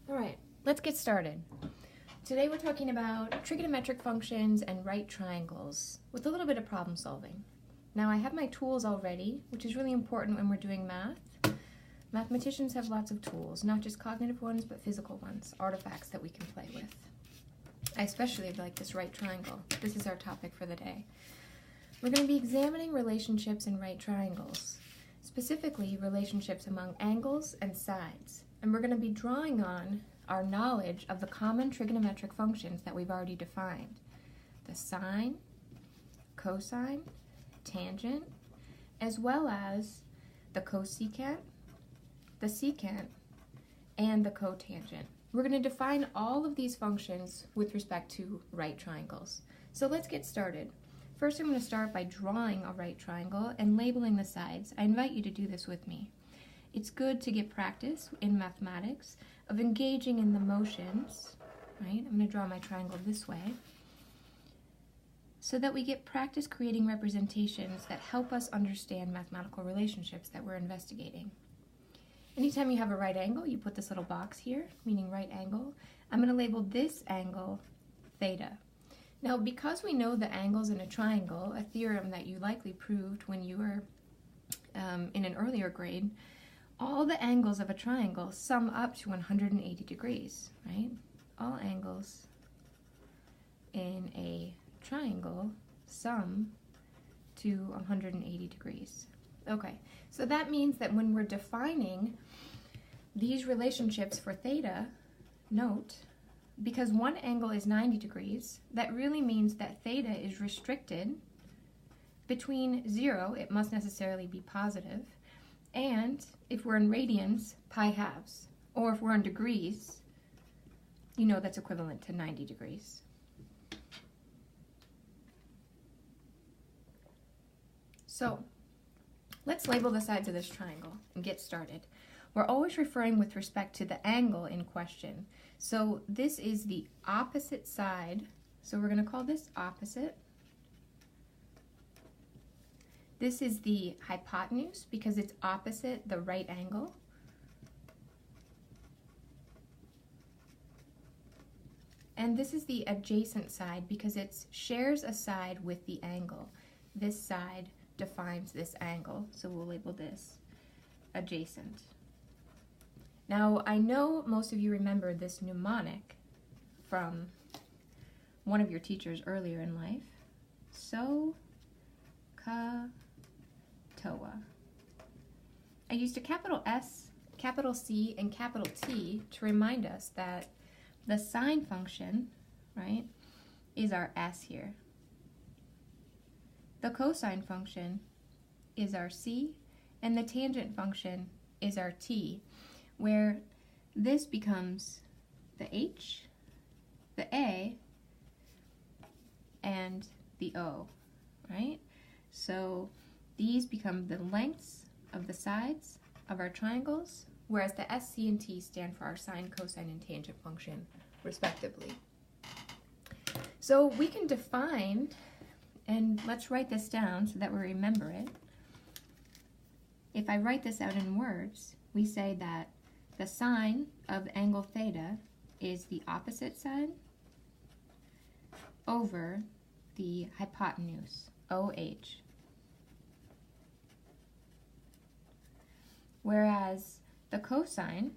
All right, let's get started. Today we're talking about trigonometric functions and right triangles with a little bit of problem solving. Now I have my tools already, which is really important when we're doing math. Mathematicians have lots of tools, not just cognitive ones, but physical ones, artifacts that we can play with. I especially like this right triangle. This is our topic for the day. We're going to be examining relationships in right triangles, specifically relationships among angles and sides. And we're going to be drawing on our knowledge of the common trigonometric functions that we've already defined. The sine, cosine, tangent, as well as the cosecant, the secant, and the cotangent. We're going to define all of these functions with respect to right triangles. So let's get started. First, I'm going to start by drawing a right triangle and labeling the sides. I invite you to do this with me. It's good to get practice in mathematics of engaging in the motions, right? I'm going to draw my triangle this way so that we get practice creating representations that help us understand mathematical relationships that we're investigating. Anytime you have a right angle, you put this little box here, meaning right angle. I'm going to label this angle theta. Now, because we know the angles in a triangle, a theorem that you likely proved when you were in an earlier grade, all the angles of a triangle sum up to 180 degrees, right? All angles in a triangle sum to 180 degrees. Okay, so that means that when we're defining these relationships for theta, note, because one angle is 90 degrees, that really means that theta is restricted between 0, it must necessarily be positive, and if we're in radians, pi halves. Or if we're in degrees, you know that's equivalent to 90 degrees. So, let's label the sides of this triangle and get started. We're always referring with respect to the angle in question. So this is the opposite side. So we're going to call this opposite. This is the hypotenuse because it's opposite the right angle. And this is the adjacent side because it shares a side with the angle. This side defines this angle, so we'll label this adjacent. Now, I know most of you remember this mnemonic from one of your teachers earlier in life. SOHCAHTOA. I used a capital S, capital C, and capital T to remind us that the sine function, right, is our S here. The cosine function is our C, and the tangent function is our T, where this becomes the H, the A, and the O, right? So these become the lengths of the sides of our triangles, whereas the S, C, and T stand for our sine, cosine, and tangent function, respectively. So we can define, and let's write this down so that we remember it. If I write this out in words, we say that the sine of angle theta is the opposite side over the hypotenuse, OH. Whereas the cosine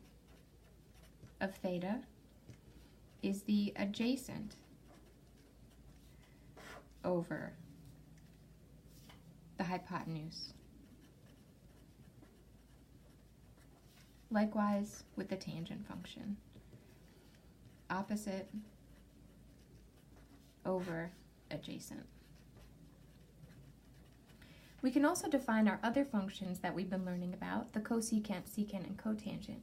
of theta is the adjacent over the hypotenuse. Likewise with the tangent function. Opposite over adjacent. We can also define our other functions that we've been learning about, the cosecant, secant, and cotangent.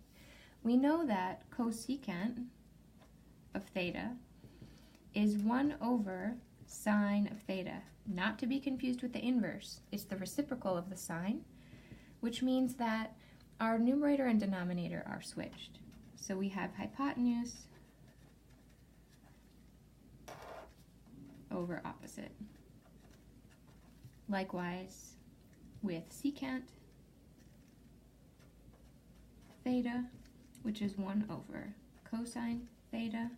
We know that cosecant of theta is 1 over sine of theta, not to be confused with the inverse. It's the reciprocal of the sine, which means that our numerator and denominator are switched. So we have hypotenuse over opposite. Likewise with secant theta, which is 1 over cosine theta.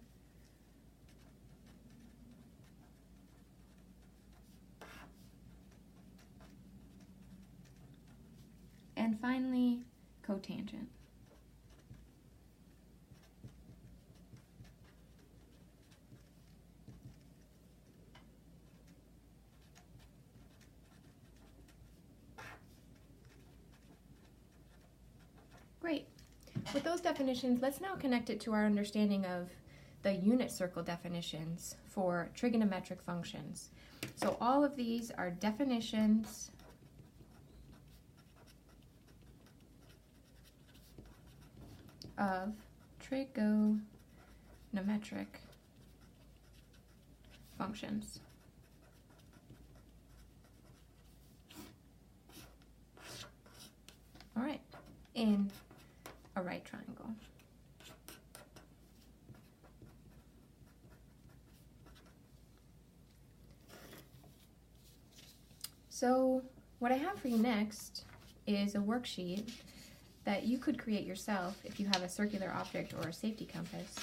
And finally, cotangent. Great. With those definitions, let's now connect it to our understanding of the unit circle definitions for trigonometric functions. So all of these are definitions of trigonometric functions. All right, in a right triangle. So what I have for you next is a worksheet that you could create yourself if you have a circular object or a safety compass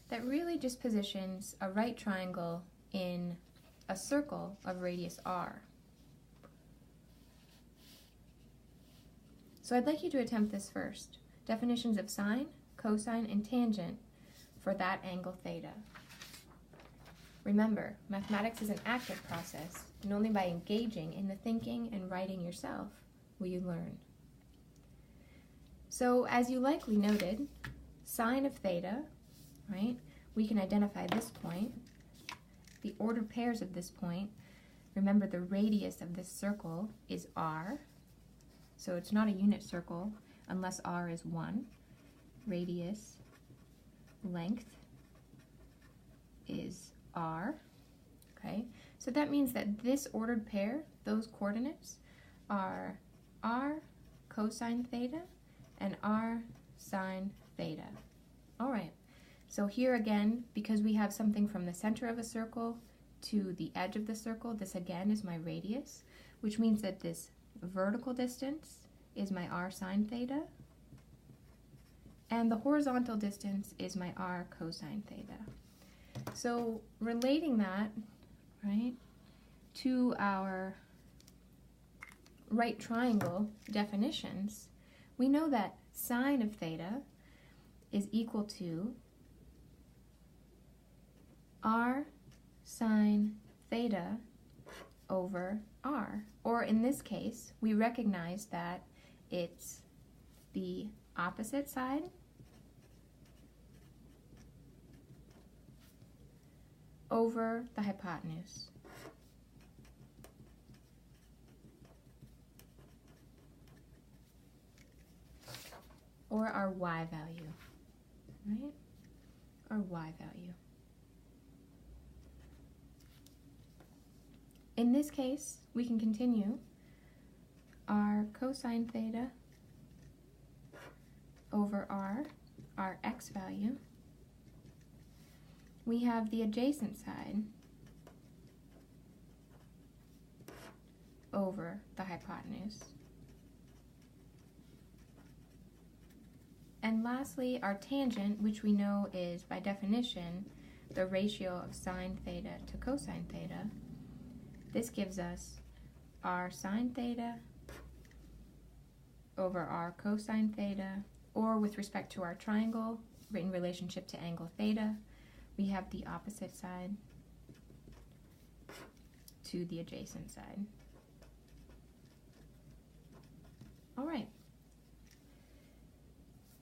that really just positions a right triangle in a circle of radius r. So I'd like you to attempt this first. Definitions of sine, cosine, and tangent for that angle theta. Remember, mathematics is an active process, and only by engaging in the thinking and writing yourself will you learn. So as you likely noted, sine of theta, right? We can identify this point, the ordered pairs of this point. Remember, the radius of this circle is r, so it's not a unit circle unless r is 1. Radius, length is r, okay? So that means that this ordered pair, those coordinates, are r cosine theta and r sine theta. All right, so here again, because we have something from the center of a circle to the edge of the circle, this again is my radius, which means that this vertical distance is my r sine theta, and the horizontal distance is my r cosine theta. So relating that, right, to our right triangle definitions, we know that sine of theta is equal to r sine theta over r. Or in this case, we recognize that it's the opposite side over the hypotenuse. Or our y value, right? Our y value. In this case, we can continue our cosine theta over r, our x value. We have the adjacent side over the hypotenuse. And lastly, our tangent, which we know is, by definition, the ratio of sine theta to cosine theta. This gives us r sine theta over r cosine theta, or with respect to our triangle, in relationship to angle theta, we have the opposite side to the adjacent side. All right.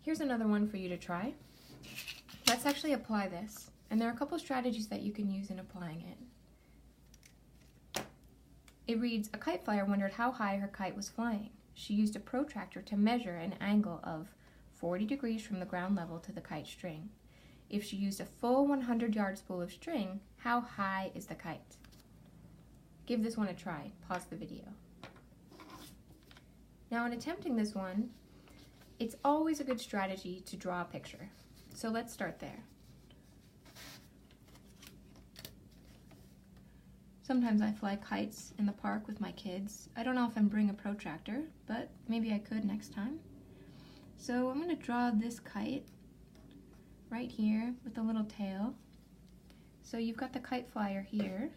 Here's another one for you to try. Let's actually apply this. And there are a couple strategies that you can use in applying it. It reads, a kite flyer wondered how high her kite was flying. She used a protractor to measure an angle of 40 degrees from the ground level to the kite string. If she used a full 100-yard spool of string, how high is the kite? Give this one a try. Pause the video. Now in attempting this one, it's always a good strategy to draw a picture. So let's start there. Sometimes I fly kites in the park with my kids. I don't often bring a protractor, but maybe I could next time. So I'm going to draw this kite right here with a little tail. So you've got the kite flyer here.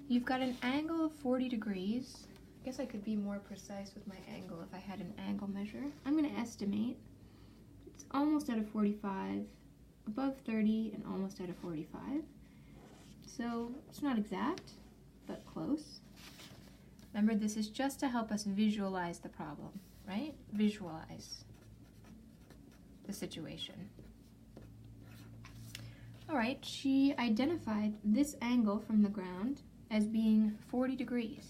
You've got an angle of 40 degrees. I guess I could be more precise with my angle if I had an angle measure. I'm going to estimate. It's almost at a 45, above 30, and almost at a 45. So it's not exact, but close. Remember, this is just to help us visualize the problem, right? Visualize the situation. All right, she identified this angle from the ground as being 40 degrees.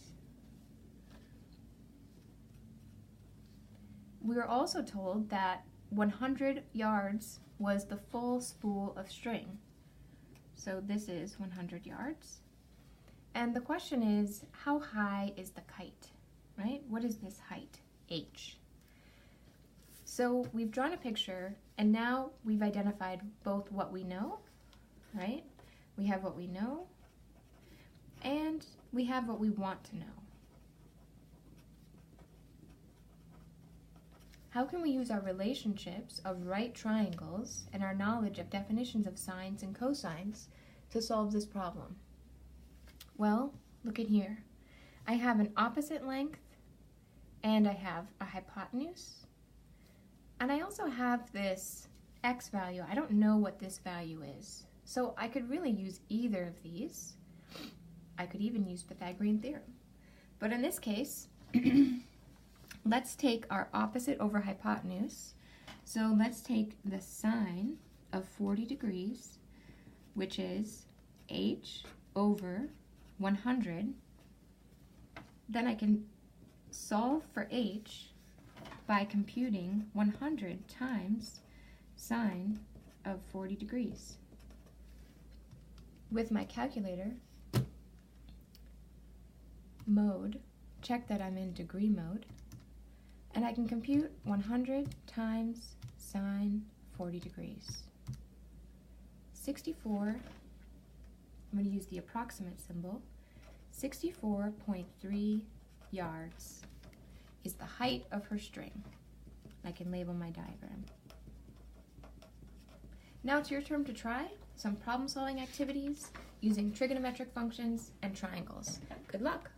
We were also told that 100 yards was the full spool of string. So this is 100 yards. And the question is, how high is the kite, right? What is this height, h? So we've drawn a picture, and now we've identified both what we know, right? We have what we know, and we have what we want to know. How can we use our relationships of right triangles and our knowledge of definitions of sines and cosines to solve this problem? Well, look at here. I have an opposite length, and I have a hypotenuse, and I also have this x value. I don't know what this value is, so I could really use either of these. I could even use Pythagorean theorem. But in this case, let's take our opposite over hypotenuse. So let's take the sine of 40 degrees, which is h over 100. Then I can solve for h by computing 100 times sine of 40 degrees. With my calculator, mode, check that I'm in degree mode, and I can compute 100 times sine 40 degrees. 64, I'm going to use the approximate symbol, 64.3 yards is the height of her string. I can label my diagram. Now it's your turn to try some problem-solving activities using trigonometric functions and triangles. Good luck!